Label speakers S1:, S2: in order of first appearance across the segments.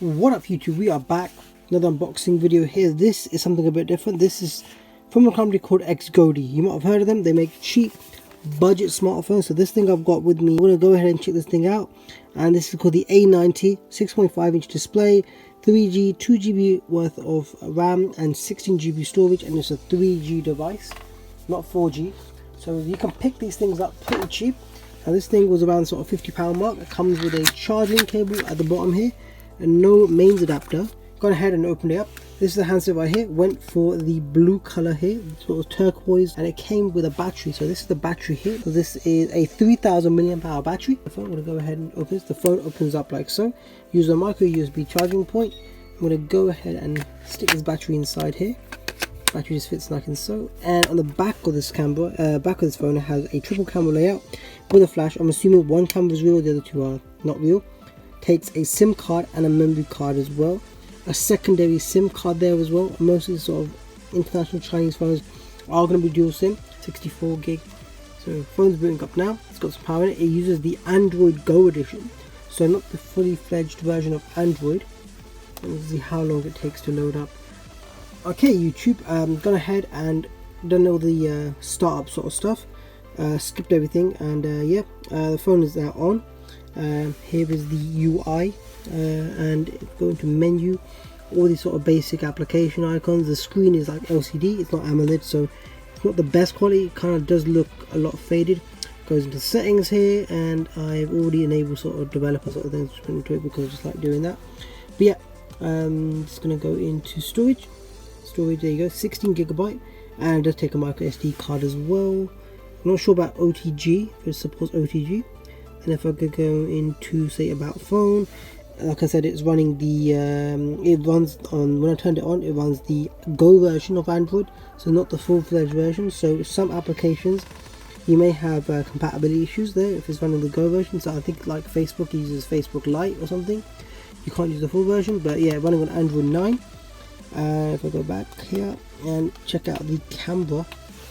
S1: What up YouTube, we are back, another unboxing video here. This is something a bit different. This is from a company called XGODI. You might have heard of them. They make cheap budget smartphones. So this thing I've got with me, I'm going to go ahead and check this thing out. And this is called the A90, 6.5 inch display, 3G, 2GB worth of RAM and 16GB storage, and it's a 3G device, not 4G. So you can pick these things up pretty cheap. Now this thing was around sort of £50 mark. It comes with a charging cable at the bottom here and no mains adapter. Gone ahead and opened it up. This is the handset right here. Went for the blue color here, sort of turquoise, and it came with a battery. So this is the battery here. So this is a 3000 mAh battery. The phone, I'm going to go ahead and open this. The phone opens up like so. Use a micro USB charging point. I'm going to go ahead and stick this battery inside here. Battery just fits like so. And on the back of this camera, back of this phone, it has a triple camera layout with a flash. I'm assuming one camera is real, the other two are not real. Takes a SIM card and a memory card as well. A secondary SIM card there as well. Most of the sort of international Chinese phones are going to be dual SIM, 64 gig. So phone's booting up now. It's got some power in it. It uses the Android Go edition, so not the fully fledged version of Android. Let's see how long it takes to load up. Okay YouTube, gone ahead and done all the startup sort of stuff, skipped everything, and yeah, the phone is now on. Here is the UI, and go into menu, all these sort of basic application icons. The screen is like LCD, it's not AMOLED, so it's not the best quality. It kind of does look a lot faded. Goes into settings here, and I've already enabled sort of developer sort of things into it because I just like doing that. But yeah, just gonna go into storage. There you go, 16GB, and it does take a micro SD card as well. I'm not sure about OTG, if it supports OTG. And if I could go into say about phone, like I said, it's running the it runs on, when I turned it on, it runs the Go version of Android, so not the full-fledged version. So some applications you may have compatibility issues there if it's running the Go version. So I think like Facebook uses Facebook Lite or something, you can't use the full version. But yeah, running on Android 9. If I go back here and check out the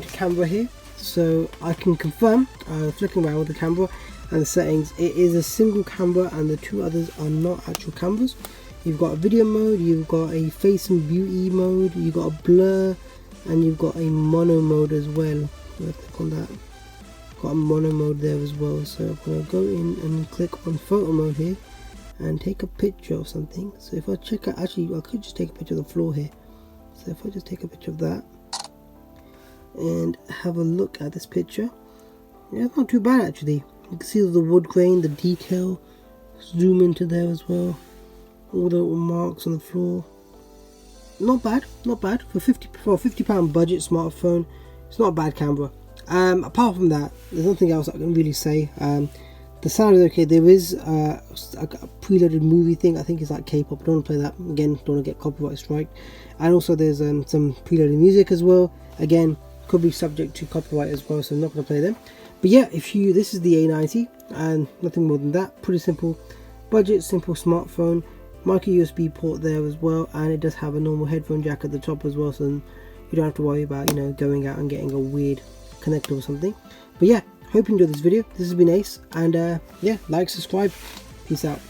S1: camera here, so I can confirm, flicking around with the camera and the settings, it is a single camera and the two others are not actual cameras. You've got a video mode, you've got a face and beauty mode, you've got a blur, and you've got a mono mode as well. I'll click on that. Got a mono mode there as well. So I'm going to go in and click on photo mode here and take a picture of something. So if I check out, actually I could just take a picture of the floor here. So if I just take a picture of that and have a look at this picture, yeah, it's not too bad actually. You can see the wood grain, the detail, zoom into there as well, all the little marks on the floor. Not bad, not bad for a £50 budget smartphone. It's not a bad camera. Apart from that, there's nothing else I can really say. The sound is okay. There is a preloaded movie thing. I think it's like K-pop. I don't want to play that. Again, don't want to get copyright strike. And also there's some preloaded music as well. Again, could be subject to copyright as well, so I'm not going to play them. But yeah, this is the A90 and nothing more than that. Pretty simple budget, simple smartphone. Micro USB port there as well, and it does have a normal headphone jack at the top as well, so you don't have to worry about, you know, going out and getting a weird connector or something. But yeah, hope you enjoyed this video. This has been Ace, and yeah, like, subscribe, peace out.